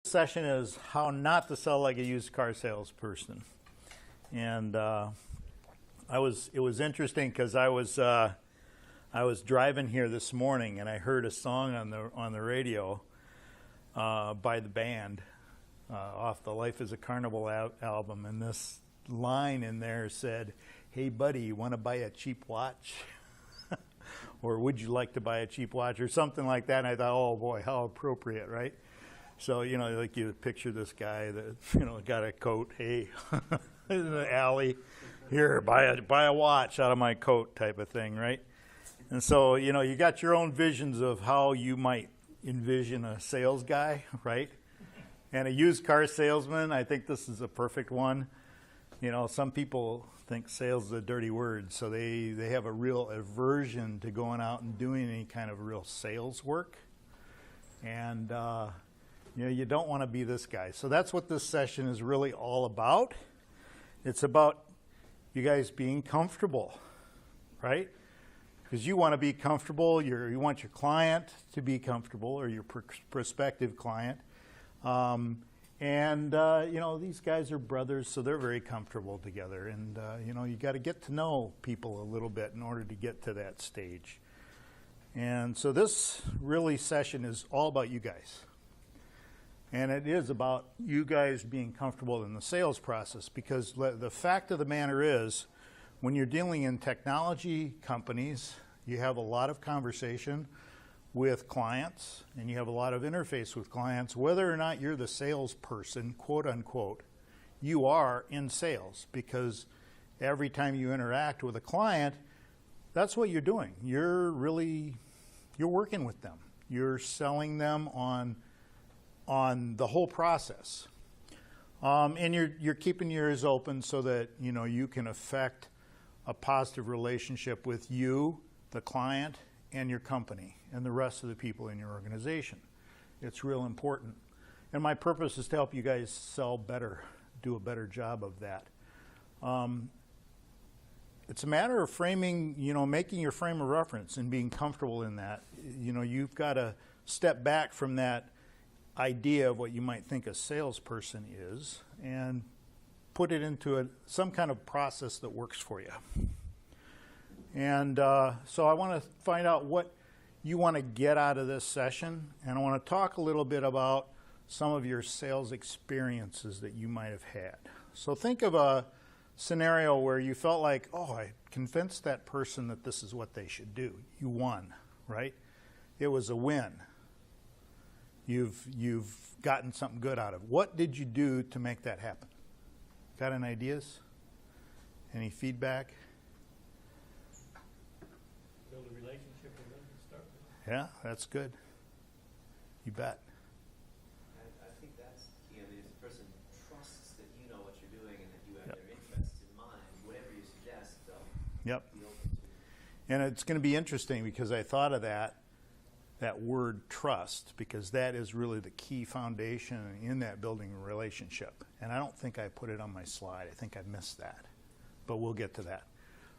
Session is how not to sell like a used car salesperson, and it was interesting because I was driving here this morning and I heard a song on the radio by the band off the Life is a Carnival album, and this line in there said, "Hey buddy, you want to buy a cheap watch?" or "Would you like to buy a cheap watch?" or something like that. And I thought, oh boy, how appropriate, right? So, like you picture this guy that, got a coat, hey, in the alley, here, buy a watch out of my coat type of thing, right? And so, you got your own visions of how you might envision a sales guy, right? And a used car salesman, I think this is a perfect one. Some people think sales is a dirty word, so they have a real aversion to going out and doing any kind of real sales work. And, you don't want to be this guy. So that's what this session is really all about. It's about you guys being comfortable, right? Because you want to be comfortable. You want your client to be comfortable, or your prospective client. These guys are brothers, so they're very comfortable together. And, you got to get to know people a little bit in order to get to that stage. And so this really session is all about you guys. And it is about you guys being comfortable in the sales process, because the fact of the matter is, when you're dealing in technology companies, you have a lot of conversation with clients, and you have a lot of interface with clients. Whether or not you're the salesperson, quote unquote, you are in sales, because every time you interact with a client, that's what you're doing. You're working with them. You're selling them on the whole process. And you're keeping your ears open so that you can affect a positive relationship with you, the client, and your company, and the rest of the people in your organization. It's real important. And my purpose is to help you guys sell better, do a better job of that. It's a matter of framing, making your frame of reference and being comfortable in that. You've got to step back from that idea of what you might think a salesperson is and put it into some kind of process that works for you. And so I want to find out what you want to get out of this session, and I want to talk a little bit about some of your sales experiences that you might have had. So think of a scenario where you felt like, oh, I convinced that person that this is what they should do. You won, right? It was a win. You've gotten something good out of it. What did you do to make that happen? Got any ideas? Any feedback? Build a relationship with them to start with. Yeah, that's good. You bet. I think that's key. If the person trusts that you know what you're doing and that you have their interests in mind, whatever you suggest, they'll be open to. And it's going to be interesting because I thought of that word trust, because that is really the key foundation in that building a relationship. And I don't think I put it on my slide. I think I missed that. But we'll get to that.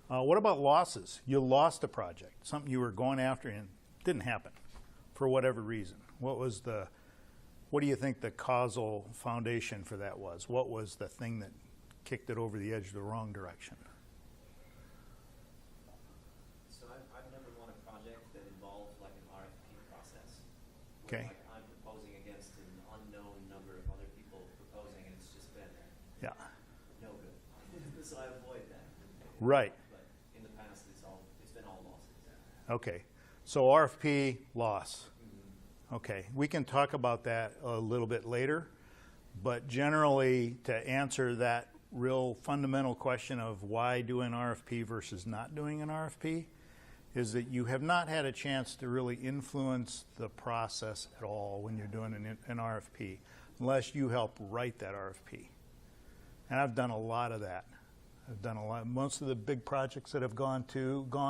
What about losses? You lost a project, something you were going after and didn't happen for whatever reason. What do you think the causal foundation for that was? What was the thing that kicked it over the edge the wrong direction? I've never won a project that involved like an RFP process. Okay. Like I'm proposing against an unknown number of other people proposing, and it's just been no good. So I avoid that. Right. But in the past, it's been all losses. Okay. So RFP, loss. Mm-hmm. Okay. We can talk about that a little bit later, but generally, to answer that real fundamental question of why do an RFP versus not doing an RFP, is that you have not had a chance to really influence the process at all when you're doing an RFP, unless you help write that RFP. And I've done a lot of that. Most of the big projects that I've gone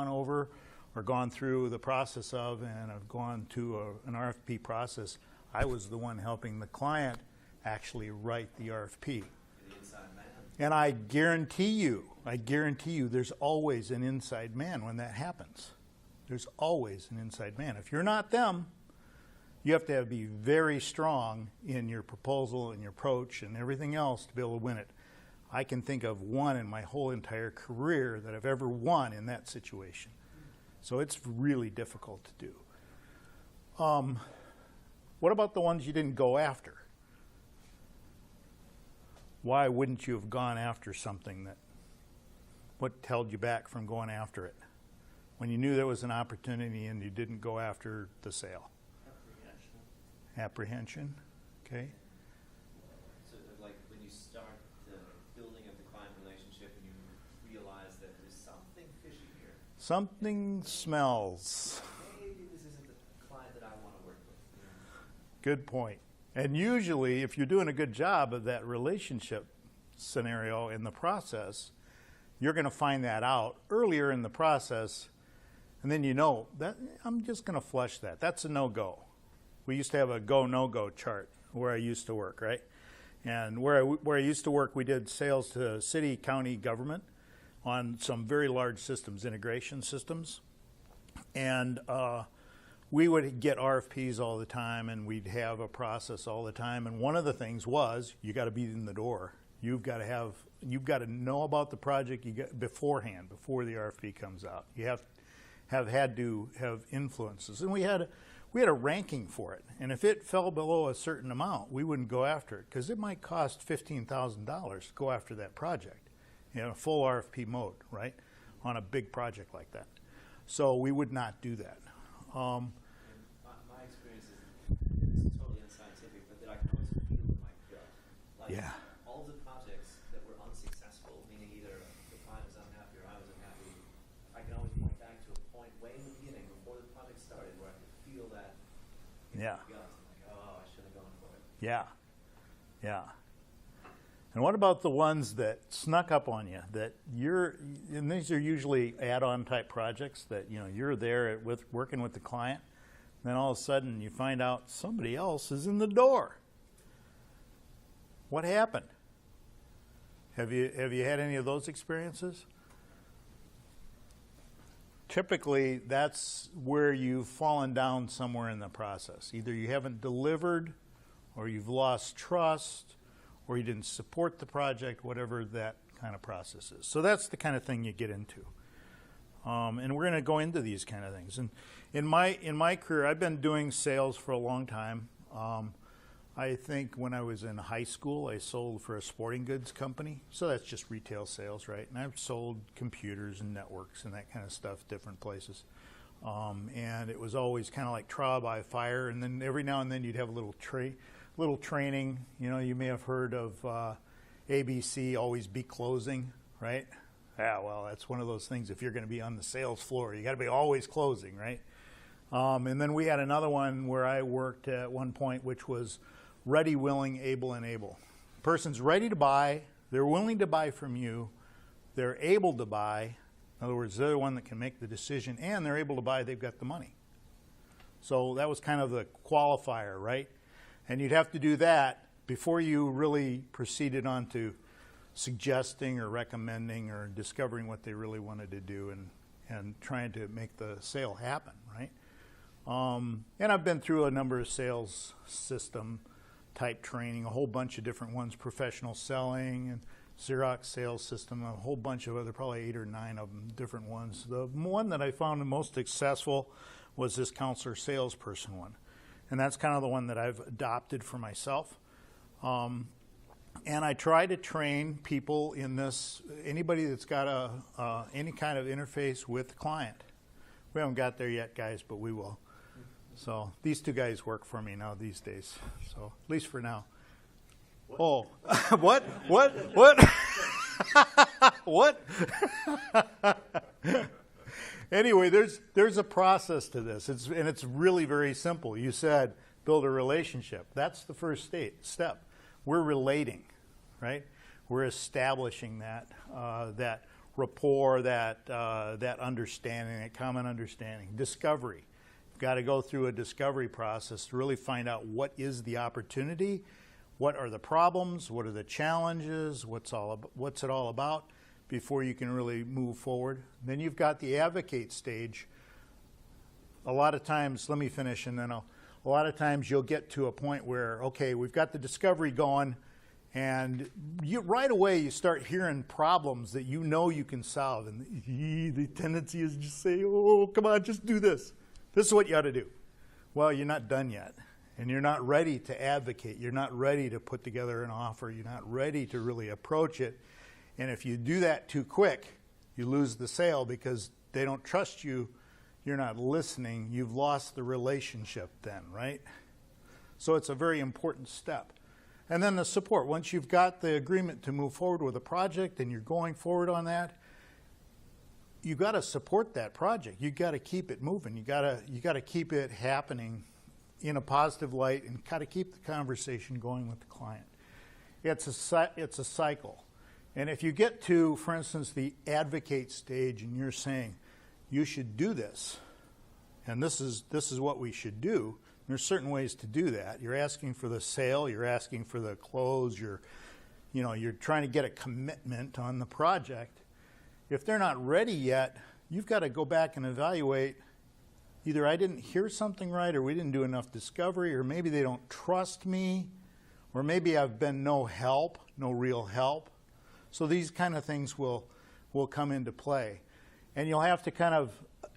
over or gone through the process of, and I've gone to an RFP process, I was the one helping the client actually write the RFP. The inside man. And I guarantee you, there's always an inside man when that happens. There's always an inside man. If you're not them, You have to be very strong in your proposal and your approach and everything else to be able to win it. I can think of one in my whole entire career that I've ever won in that situation. So it's really difficult to do. What about the ones you didn't go after? Why wouldn't you have gone after something that, what held you back from going after it? When you knew there was an opportunity and you didn't go after the sale? Apprehension, okay. So like when you start the building of the client relationship and you realize that there's something fishy here. Something smells. Maybe this isn't the client that I want to work with. Good point. And usually, if you're doing a good job of that relationship scenario in the process, you're going to find that out earlier in the process, and then you know that I'm just going to flush that. That's a no-go. We used to have a go, no-go chart where I used to work, right? And where I used to work, we did sales to city, county government on some very large systems, integration systems. And we would get RFPs all the time, and we'd have a process all the time. And one of the things was you got to be in the door. You've got to know about the project beforehand, before the RFP comes out. You have had to have influences, and we had a ranking for it. And if it fell below a certain amount, we wouldn't go after it because it might cost $15,000 to go after that project in a full RFP mode, right, on a big project like that. So we would not do that. My experience is totally unscientific, but that I can always feel in my gut. Like Yeah. all the projects that were unsuccessful, meaning either the client was unhappy or I was unhappy, I can always point back to a point way in the beginning before the project started where I could feel that in Yeah. my gut. I'm like, oh, I should have gone for it. Yeah, yeah. And what about the ones that snuck up on you? That and these are usually add-on type projects that you're there working with the client, and then all of a sudden you find out somebody else is in the door. What happened? Have you had any of those experiences? Typically, that's where you've fallen down somewhere in the process. Either you haven't delivered, or you've lost trust, or you didn't support the project, whatever that kind of process is. So that's the kind of thing you get into. And we're going to go into these kind of things. And in my career, I've been doing sales for a long time. I think when I was in high school, I sold for a sporting goods company. So that's just retail sales, right? And I've sold computers and networks and that kind of stuff, different places. And it was always kind of like trial by fire. And then every now and then you'd have a little training. You may have heard of ABC, always be closing, right? Yeah, well, that's one of those things. If you're going to be on the sales floor, you got to be always closing, right? And then we had another one where I worked at one point, which was ready, willing, able, and able. Person's ready to buy. They're willing to buy from you. They're able to buy. In other words, they're the one that can make the decision, and they're able to buy. They've got the money. So that was kind of the qualifier, right? And you'd have to do that before you really proceeded on to suggesting or recommending or discovering what they really wanted to do and trying to make the sale happen, right? And I've been through a number of sales system type training, a whole bunch of different ones, professional selling and Xerox sales system, a whole bunch of other, probably 8 or 9 of them, different ones. The one that I found the most successful was this counselor salesperson one. And that's kind of the one that I've adopted for myself. And I try to train people in this, anybody that's got any kind of interface with the client. We haven't got there yet, guys, but we will. So these two guys work for me now these days, so at least for now. What? Oh, what? What? Anyway, there's a process to this, and it's really very simple. You said build a relationship. That's the first step. We're relating, right? We're establishing that rapport, that understanding, that common understanding. Discovery. You've got to go through a discovery process to really find out what is the opportunity, what are the problems, what are the challenges, what's it all about, before you can really move forward. Then you've got the advocate stage. A lot of times, let me finish and then a a lot of times you'll get to a point where, okay, we've got the discovery going, and right away you start hearing problems that you know you can solve. And the tendency is just say, oh, come on, just do this. This is what you ought to do. Well, you're not done yet. And you're not ready to advocate. You're not ready to put together an offer. You're not ready to really approach it. And if you do that too quick, you lose the sale because they don't trust you. You're not listening. You've lost the relationship then, right? So it's a very important step. And then the support. Once you've got the agreement to move forward with a project and you're going forward on that, you got to support that project. You got to keep it moving. You got to keep it happening in a positive light and got to keep the conversation going with the client. It's a cycle. And if you get to, for instance, the advocate stage and you're saying, you should do this, and this is what we should do, there's certain ways to do that. You're asking for the sale, you're asking for the close, you're trying to get a commitment on the project. If they're not ready yet, you've got to go back and evaluate. Either I didn't hear something right, or we didn't do enough discovery, or maybe they don't trust me, or maybe I've been no help, no real help. So these kind of things will come into play. And you'll have to kind of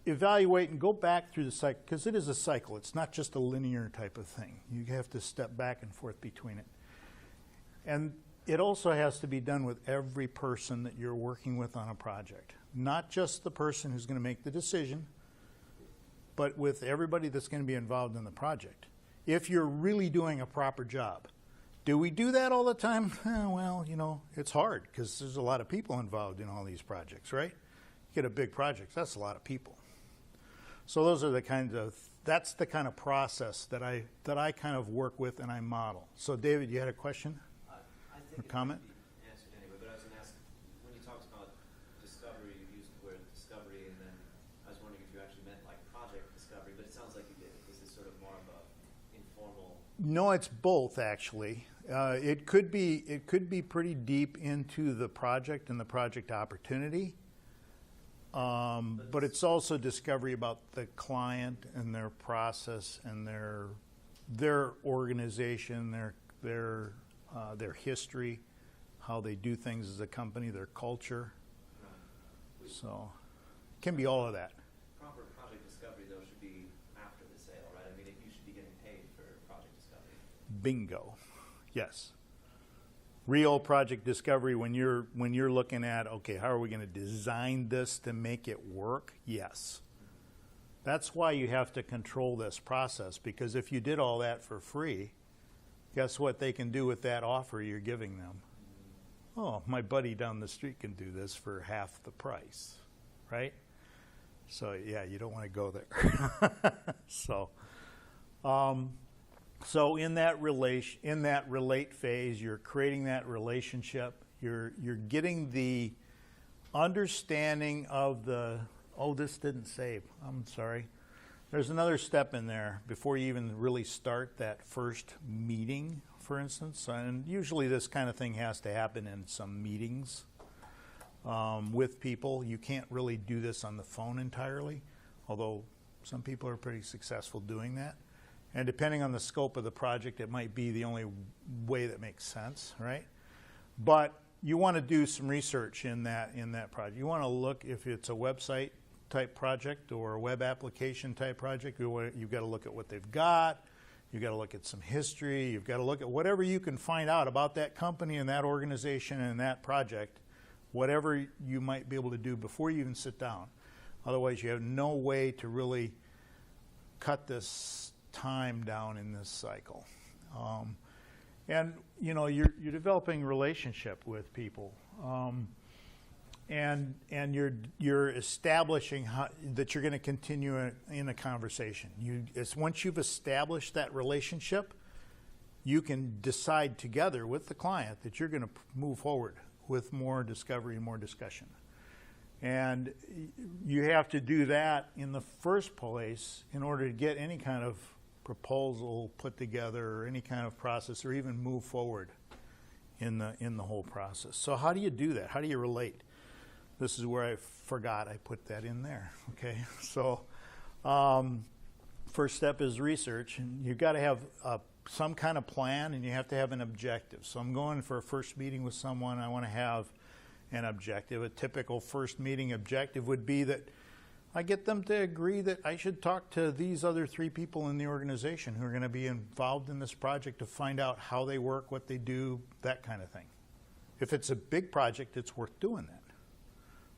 evaluate and go back through the cycle, because it is a cycle. It's not just a linear type of thing. You have to step back and forth between it. And it also has to be done with every person that you're working with on a project. Not just the person who's going to make the decision, but with everybody that's going to be involved in the project. If you're really doing a proper job. Do we do that all the time? Well, it's hard because there's a lot of people involved in all these projects, right? You get a big project, that's a lot of people. So those are that's the kind of process that I kind of work with and I model. So David, you had a question I think or comment? It could be answered anyway, but I was going to ask, when you talked about discovery, you used the word discovery, and then I was wondering if you actually meant like project discovery, but it sounds like you did. This is sort of more of a informal. No, it's both actually. It could be pretty deep into the project and the project opportunity, but it's also discovery about the client and their process and their organization, their history, how they do things as a company, their culture. Right. So it can be all of that. Proper project discovery, though, should be after the sale, right? I mean, you should be getting paid for project discovery. Bingo. Yes. Real project discovery when you're looking at, okay, how are we going to design this to make it work? Yes. That's why you have to control this process, because if you did all that for free, guess what they can do with that offer you're giving them? Oh, my buddy down the street can do this for half the price, right? So yeah, you don't want to go there. So in that relate phase, you're creating that relationship. You're getting the understanding of the, oh, this didn't save. I'm sorry. There's another step in there before you even really start that first meeting, for instance. And usually this kind of thing has to happen in some meetings with people. You can't really do this on the phone entirely, although some people are pretty successful doing that. And depending on the scope of the project, it might be the only way that makes sense, right? But you want to do some research in that project. You want to look if it's a website type project or a web application type project. You've got to look at what they've got. You've got to look at some history. You've got to look at whatever you can find out about that company and that organization and that project, whatever you might be able to do before you even sit down. Otherwise, you have no way to really cut this time down in this cycle. And you're developing relationship with people, and you're establishing that you're going to continue in a conversation. Once you've established that relationship, you can decide together with the client that you're going to move forward with more discovery and more discussion. And you have to do that in the first place in order to get any kind of proposal put together or any kind of process or even move forward in the whole process. So how do you do that? How do you relate? This is where I forgot I put that in there. Okay, so first step is research, and you've got to have some kind of plan, and you have to have an objective. So I'm going for a first meeting with someone. I want to have an objective. A typical first meeting objective would be that I get them to agree that I should talk to these other 3 people in the organization who are going to be involved in this project to find out how they work, what they do, that kind of thing. If it's a big project, it's worth doing that.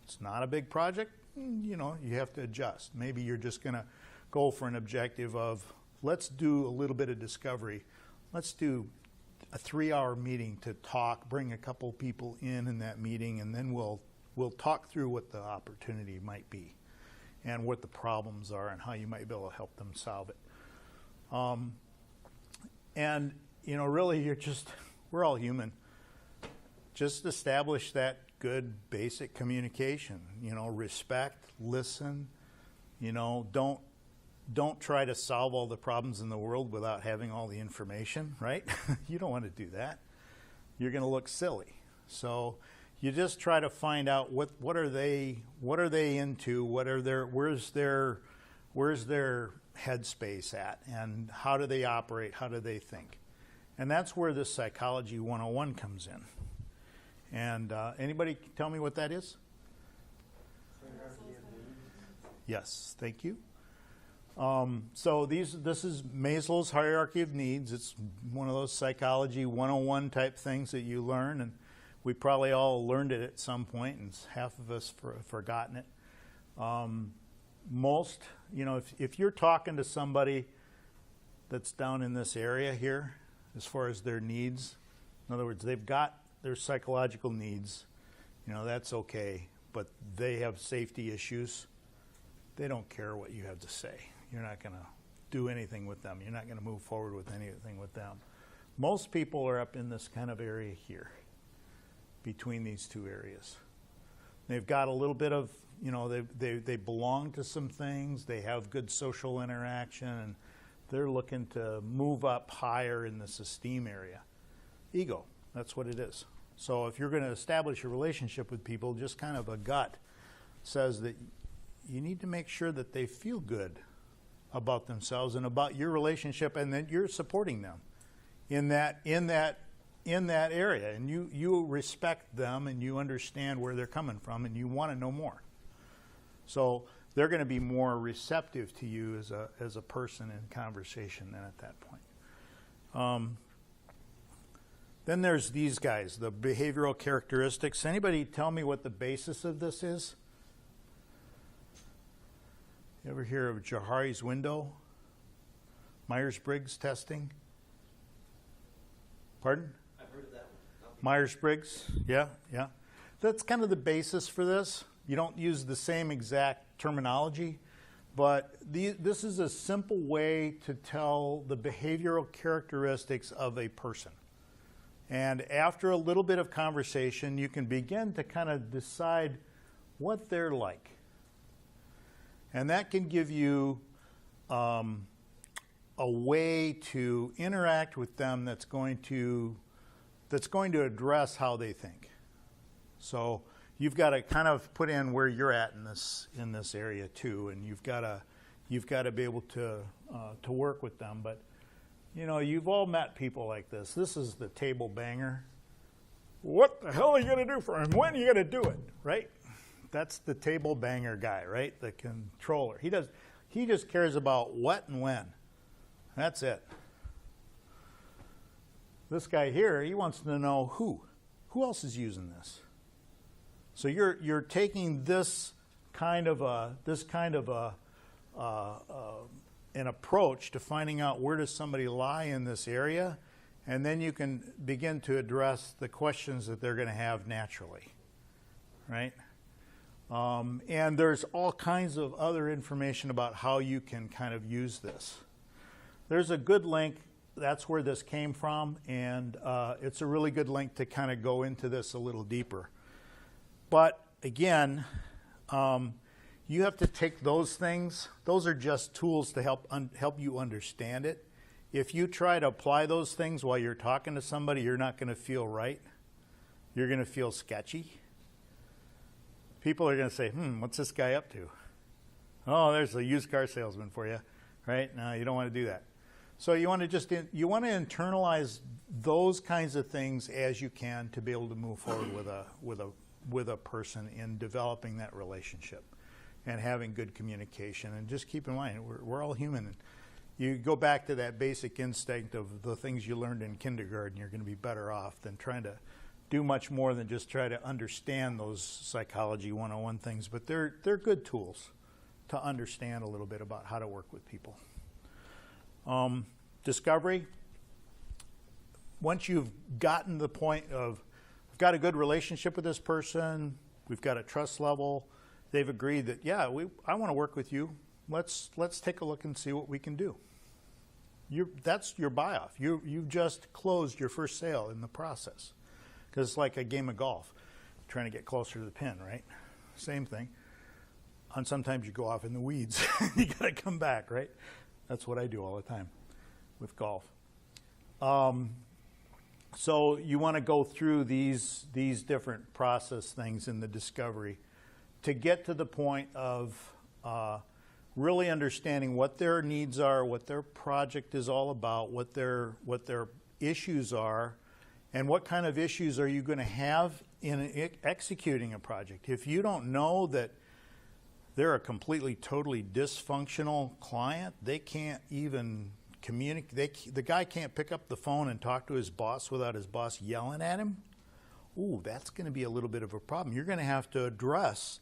If it's not a big project, you know, you have to adjust. Maybe you're just going to go for an objective of, let's do a little bit of discovery. Let's do a 3-hour meeting to talk, bring a couple people in that meeting, and then we'll talk through what the opportunity might be and what the problems are and how you might be able to help them solve it. And, you know, really, we're all human. Just establish that good basic communication. You know, respect, listen. You know, don't try to solve all the problems in the world without having all the information, right? You don't want to do that. You're going to look silly. So you just try to find out what are they into, where's their headspace at, and how do they operate, how do they think. And that's where this Psychology 101 comes in. And anybody tell me what that is? Yes, thank you. So this is Maslow's hierarchy of needs. It's one of those Psychology 101 type things that you learn, and we probably all learned it at some point, and half of us have forgotten it. Most, you know, if you're talking to somebody that's down in this area here, as far as their needs, in other words, they've got their psychological needs, you know, that's okay, but they have safety issues. They don't care what you have to say. You're not going to do anything with them. You're not going to move forward with anything with them. Most people are up in this kind of area here, between these 2 areas. They've got a little bit of, you know, they belong to some things. They have good social interaction, and they're looking to move up higher in this esteem area. Ego, that's what it is. So if you're going to establish a relationship with people, just kind of a gut says that you need to make sure that they feel good about themselves and about your relationship, and that you're supporting them in that area, and you respect them, and you understand where they're coming from, and you want to know more. So they're going to be more receptive to you as a person in conversation than at that point. Then there's these guys, the behavioral characteristics. Anybody tell me what the basis of this is? You ever hear of Johari's window? Myers-Briggs testing? Pardon? I've heard of that one. Myers-Briggs, yeah. That's kind of the basis for this. You don't use the same exact terminology, but this is a simple way to tell the behavioral characteristics of a person. And after a little bit of conversation, you can begin to kind of decide what they're like. And that can give you a way to interact with them that's going to address how they think. So you've got to kind of put in where you're at in this area too, and you've got to be able to work with them. But you know, you've all met people like this. This is the table banger. What the hell are you going to do for him? When are you going to do it? Right? That's the table banger guy, right? The controller. He just cares about what and when. That's it. This guy here, he wants to know who. Who else is using this? So you're taking this kind of an approach to finding out where does somebody lie in this area, and then you can begin to address the questions that they're going to have naturally, right? And there's all kinds of other information about how you can kind of use this. There's a good link. That's where this came from, and it's a really good link to kind of go into this a little deeper. But again, you have to take those things. Those are just tools to help you understand it. If you try to apply those things while you're talking to somebody, you're not going to feel right. You're going to feel sketchy. People are going to say, what's this guy up to? Oh, there's a used car salesman for you. right? No, you don't want to do that. So you want to internalize those kinds of things as you can to be able to move forward with a person in developing that relationship and having good communication. And just keep in mind, we're all human. You go back to that basic instinct of the things you learned in kindergarten, you're going to be better off than trying to do much more than just try to understand those psychology 101 things. But they're good tools to understand a little bit about how to work with people. Discovery. Once you've gotten to the point of, we've got a good relationship with this person, we've got a trust level, they've agreed that, yeah, I want to work with you. Let's take a look and see what we can do. That's your buy-off. You've just closed your first sale in the process. Because it's like a game of golf, trying to get closer to the pin, right? Same thing. And sometimes you go off in the weeds. You got to come back, right? That's what I do all the time with golf. So you want to go through these different process things in the discovery to get to the point of really understanding what their needs are, what their project is all about, what their issues are, and what kind of issues are you going to have in executing a project. If you don't know that they're a completely, totally dysfunctional client, they can't even communicate. The guy can't pick up the phone and talk to his boss without his boss yelling at him. Ooh, that's going to be a little bit of a problem. You're going to have to address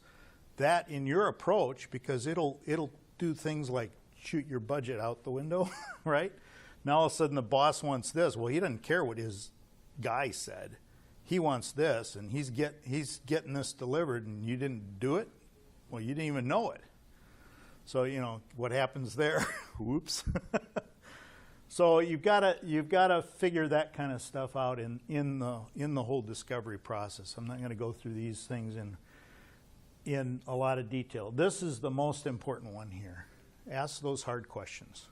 that in your approach, because it'll do things like shoot your budget out the window, right? Now all of a sudden the boss wants this. Well, he doesn't care what his guy said. He wants this, and he's getting this delivered, and you didn't do it. Well, you didn't even know it. So what happens there? Whoops. So you've got to figure that kind of stuff out in the whole discovery process. I'm not going to go through these things in a lot of detail. This is the most important one here. Ask those hard questions.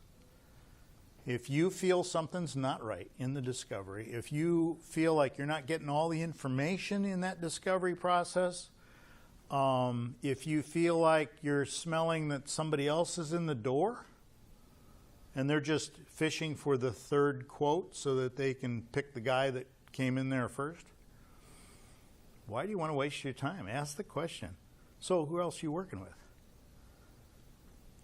If you feel something's not right in the discovery, if you feel like you're not getting all the information in that discovery process, if you feel like you're smelling that somebody else is in the door and they're just fishing for the third quote so that they can pick the guy that came in there first, why do you want to waste your time? Ask the question. So who else are you working with?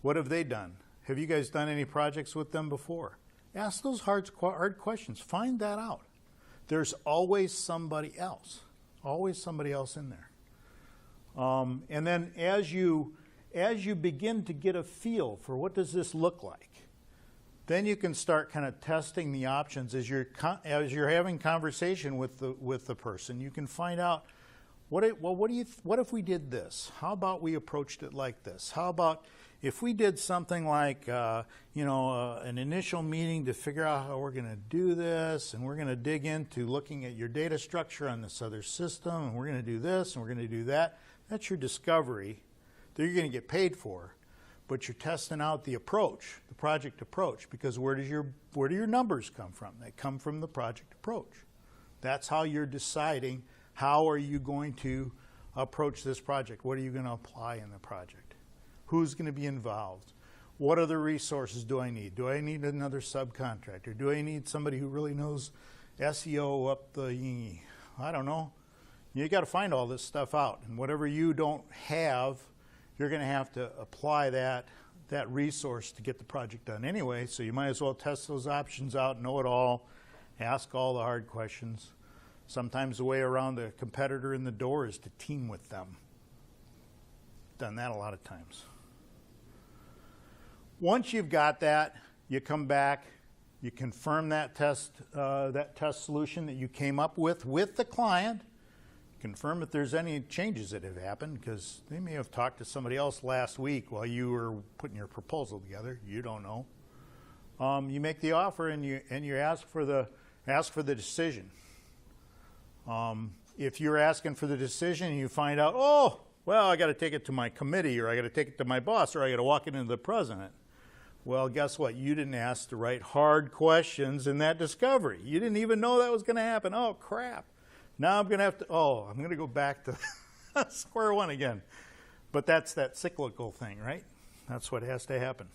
What have they done? Have you guys done any projects with them before? Ask those hard questions. Find that out. There's always somebody else in there. And then as you begin to get a feel for what does this look like, then you can start kind of testing the options as you're having conversation with the person. You can find out, what if we did this? How about we approached it like this? How about if we did something like an initial meeting to figure out how we're going to do this, and we're going to dig into looking at your data structure on this other system, and we're going to do this and we're going to do that. That's your discovery that you're going to get paid for, but you're testing out the approach, the project approach, because where do your numbers come from? They come from the project approach. That's how you're deciding how are you going to approach this project. What are you going to apply in the project? Who's going to be involved? What other resources do I need? Do I need another subcontractor? Do I need somebody who really knows SEO up the yingy? I don't know. You got to find all this stuff out, and whatever you don't have, you're going to have to apply that resource to get the project done anyway. So you might as well test those options out, know it all, ask all the hard questions. Sometimes the way around the competitor in the door is to team with them. Done that a lot of times. Once you've got that, you come back, you confirm that test solution that you came up with the client. Confirm if there's any changes that have happened, because they may have talked to somebody else last week while you were putting your proposal together. You don't know. You make the offer and you ask for the decision. If you're asking for the decision and you find out, oh, well, I got to take it to my committee, or I got to take it to my boss, or I got to walk it into the president. Well, guess what? You didn't ask the right hard questions in that discovery. You didn't even know that was going to happen. Oh, crap. Now I'm going to go back to square one again. But that's that cyclical thing, right? That's what has to happen.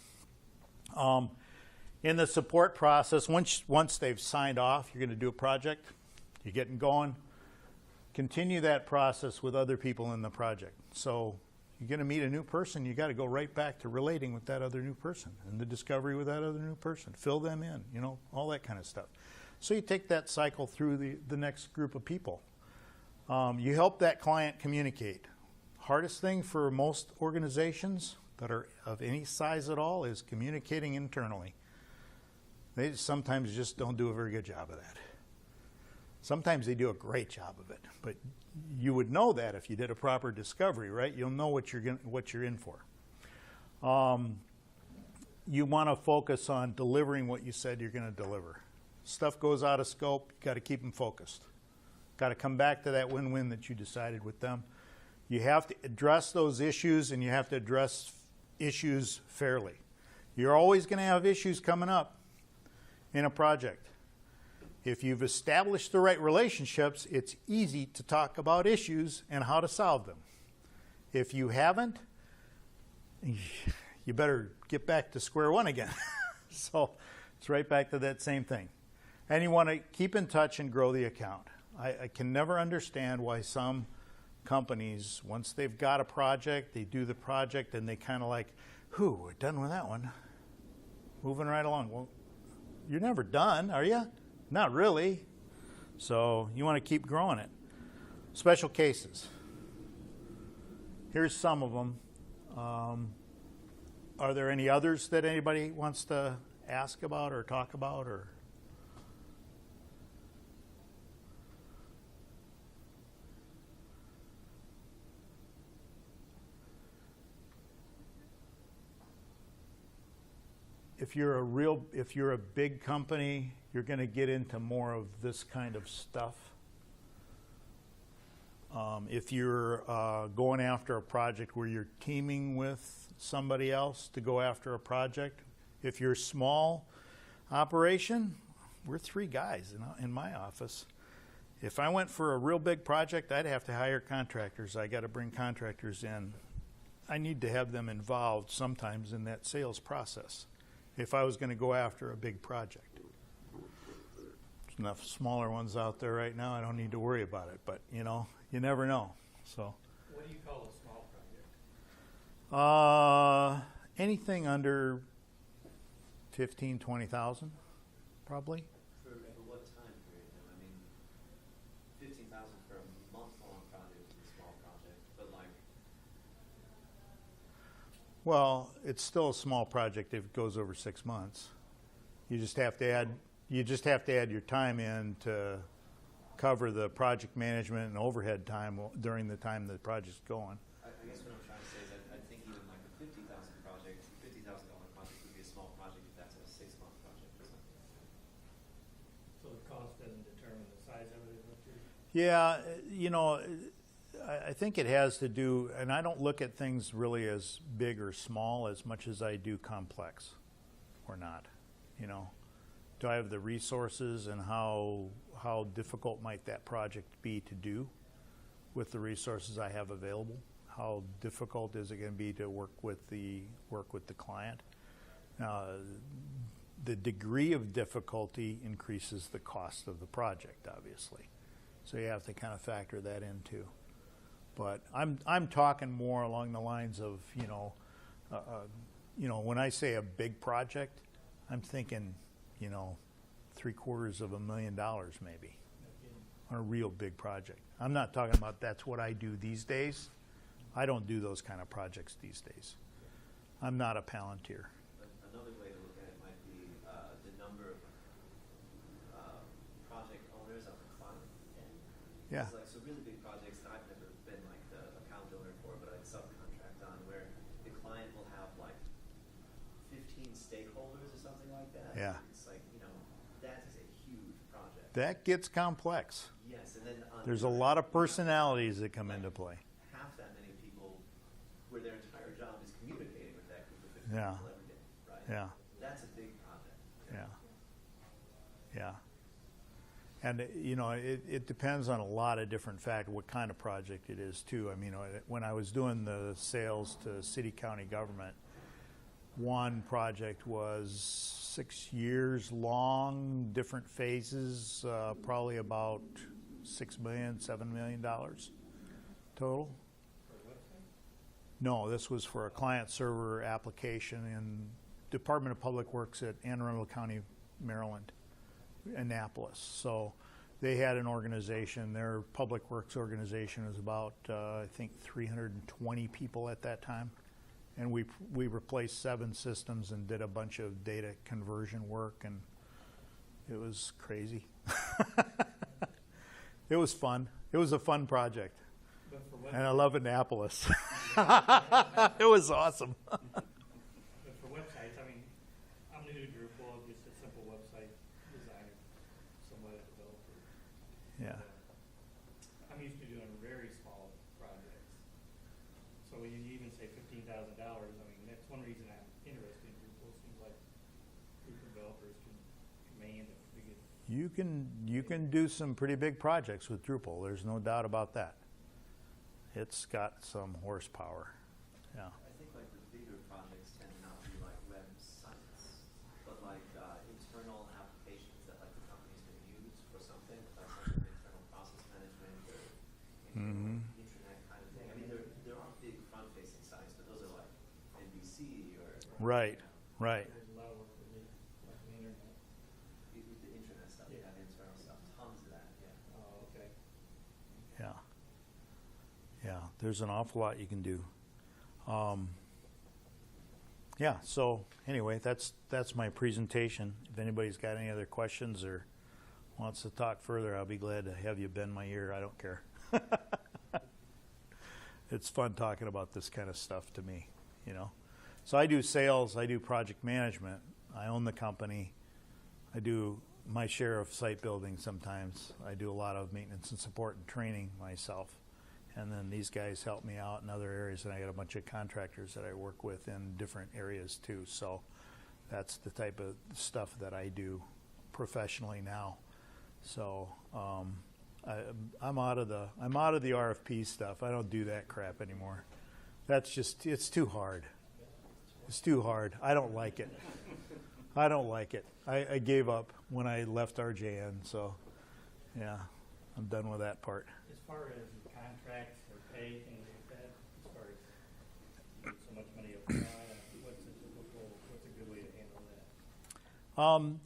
In the support process, once they've signed off, you're going to do a project, you're getting going, continue that process with other people in the project. So you're going to meet a new person, you got to go right back to relating with that other new person and the discovery with that other new person. Fill them in, you know, all that kind of stuff. So you take that cycle through the next group of people. You help that client communicate. Hardest thing for most organizations that are of any size at all is communicating internally. They sometimes just don't do a very good job of that. Sometimes they do a great job of it, but you would know that if you did a proper discovery, right? You'll know what you're in for. You want to focus on delivering what you said you're going to deliver. Stuff goes out of scope, you got to keep them focused. Got to come back to that win-win that you decided with them. You have to address those issues, and you have to address issues fairly. You're always going to have issues coming up in a project. If you've established the right relationships, it's easy to talk about issues and how to solve them. If you haven't, you better get back to square one again. So it's right back to that same thing. And you want to keep in touch and grow the account. I can never understand why some companies, once they've got a project, they do the project and they kind of like, we're done with that one. Moving right along. Well, you're never done, are you? Not really. So you want to keep growing it. Special cases. Here's some of them. Are there any others that anybody wants to ask about or talk about? Or if you're a big company, you're going to get into more of this kind of stuff. If you're going after a project where you're teaming with somebody else to go after a project, if you're a small operation, we're 3 guys in my office. If I went for a real big project, I'd have to hire contractors. I got to bring contractors in. I need to have them involved sometimes in that sales process if I was going to go after a big project. There's enough smaller ones out there right now, I don't need to worry about it, but you know, you never know. So What do you call a small project? Anything under 15, 20,000, probably. For what time period? I mean, 15,000 for a month-long project is a small project, but like. Well, it's still a small project if it goes over 6 months. You just have to add your time in to cover the project management and overhead time during the time the project's going. I guess what I'm trying to say is I think even like a $50,000 project would be a small project if that's a 6-month project or something. So the cost doesn't determine the size of it, is what you're... Yeah, you know, I think it has to do, and I don't look at things really as big or small as much as I do complex or not, you know. Do I have the resources, and how difficult might that project be to do with the resources I have available? How difficult is it going to be to work with the client? The degree of difficulty increases the cost of the project, obviously. So you have to kind of factor that in too. But I'm talking more along the lines of, you know, when I say a big project, I'm thinking, you know, $750,000 maybe on a real big project. I'm not talking about that's what I do these days. I don't do those kind of projects these days. I'm not a Palantir. Another way to look at it might be the number of project owners of the client. Yeah. It's like, so really big projects that I've never been like the account owner for, but I'd subcontract on, where the client will have like 15 stakeholders or something like that. Yeah. It's like, you know, that is a huge project. That gets complex. Yes, and then There's a lot of personalities that come into play. half that many people where their entire job is communicating with that group of 50 Yeah. people every day, right? Yeah. That's a big project. Yeah. Yeah. And, you know, it depends on a lot of different factors, what kind of project it is, too. I mean, when I was doing the sales to city, county government, one project was 6 years long, different phases, probably about $6 million, $7 million total. For a website? No, this was for a client server application in Department of Public Works at Anne Arundel County, Maryland, Annapolis. So they had an organization. Their public works organization was about, I think, 320 people at that time. And we replaced 7 systems and did a bunch of data conversion work, and it was crazy. It was fun. It was a fun project. But for And I websites, love Annapolis. It was awesome. but for websites, I mean, I'm new to Drupal, just a simple website designer, somewhat a developer. Yeah. I'm used to doing very small projects. So when you even say $15,000, I mean, that's one reason I'm interested in Drupal. It seems like Drupal developers can command a pretty good. You can do some pretty big projects with Drupal. There's no doubt about that. It's got some horsepower. Yeah. I think like the bigger projects tend to not be like websites, but like internal applications that like the company's going to use for something, like some internal process management or internet kind of thing. I mean, there aren't big front-facing sites, but those are like NBC or Right, right. There's a lot of work with it, like the internet. with the internet stuff. You have internal stuff, tons of that. Yeah. Oh, okay. Yeah. Yeah, there's an awful lot you can do. Yeah, so anyway, that's my presentation. If anybody's got any other questions or wants to talk further, I'll be glad to have you bend my ear. I don't care. It's fun talking about this kind of stuff to me, you know. So I do sales, I do project management, I own the company, I do my share of site building sometimes. I do a lot of maintenance and support and training myself. And then these guys help me out in other areas, and I got a bunch of contractors that I work with in different areas too. So that's the type of stuff that I do professionally now. So I'm out of the RFP stuff. I don't do that crap anymore. That's just, it's too hard. It's too hard. I don't like it. I don't like it. I gave up when I left RJN. So yeah, I'm done with that part. As far as contracts or pay, things like that, as far as you get so much money up front, what's a good way to handle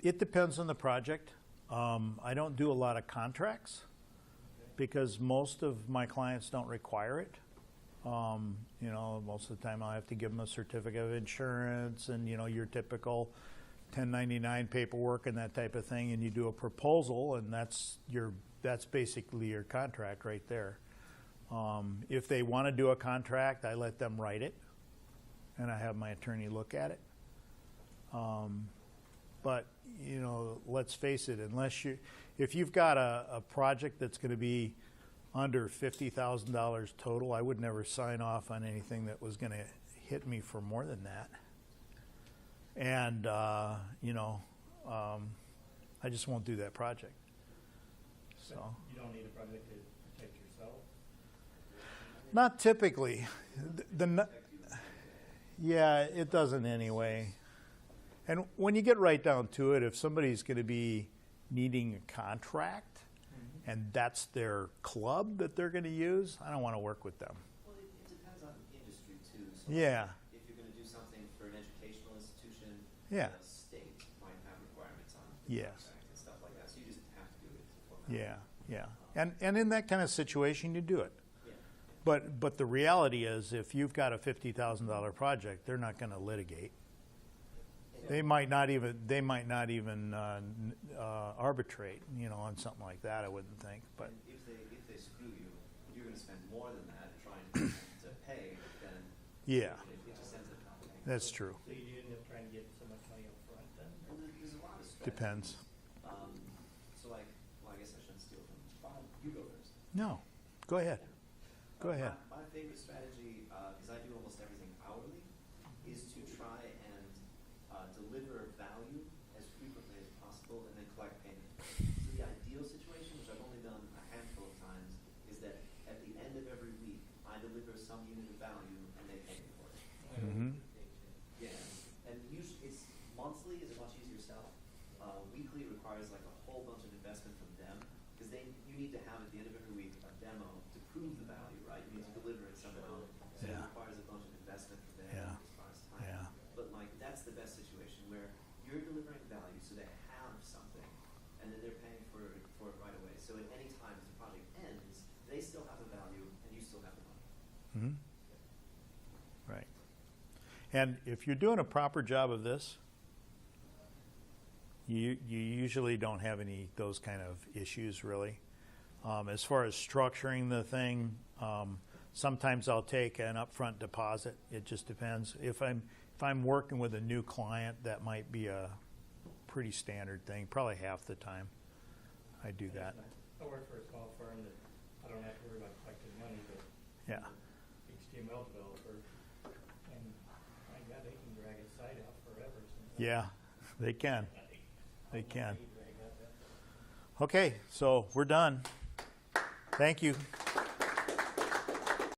that? It depends on the project. I don't do a lot of contracts because most of my clients don't require it. You know, most of the time I have to give them a certificate of insurance and, you know, your typical 1099 paperwork and that type of thing, and you do a proposal, and that's basically your contract right there. If they want to do a contract, I let them write it, and I have my attorney look at it. But you know, let's face it, if you've got a project that's going to be under $50,000 total, I would never sign off on anything that was going to hit me for more than that. And you know, I just won't do that project. So You don't need a project to protect yourself? not typically. Yeah, it doesn't anyway. And when you get right down to it, if somebody's going to be needing a contract and that's their club that they're going to use, I don't want to work with them. Well, it depends on industry too. So Yeah. if you're going to do something for an educational institution, Yeah. the state might have requirements on the Yes. contract and stuff like that. So you just have to do it. Yeah. And in that kind of situation, you do it. Yeah. But the reality is, if you've got a $50,000 project, they're not going to litigate. They might not even arbitrate, you know, on something like that. I wouldn't think. But And if they screw you, you're going to spend more than that trying to pay. Then yeah, it just ends up not paying. that's true. So you end up trying to get so much money up front then? Well, there's a lot of strategies. Depends. So like, well, I guess I shouldn't steal from Bob. You go first. No, go ahead. Go ahead. My favorite strategy, because I do almost everything hourly, is to try and deliver value as frequently as possible and then collect payment. So the ideal situation, which I've only done a handful of times, is that at the end of every week, I deliver some unit of value and they pay me for it. Mm-hmm. Yeah. need to have at the end of every week a demo to prove the value, right? You need to deliver it somehow. So it Yeah. requires a bunch of investment from them Yeah. as far as time. Yeah. But like that's the best situation where you're delivering value so they have something and then they're paying for it right away. So at any time as the project ends, they still have the value and you still have the money. Mhm. Right. And if you're doing a proper job of this, you usually don't have any those kind of issues really. As far as structuring the thing, sometimes I'll take an upfront deposit. It just depends. If I'm working with a new client, that might be a pretty standard thing. Probably half the time I do that. I work for a small firm that I don't have to worry about collecting money, but Yeah. HTML developer, and my God, they can drag a site out forever. Sometimes. Yeah, they can. They can. Drag out that. Okay, so we're done. Thank you.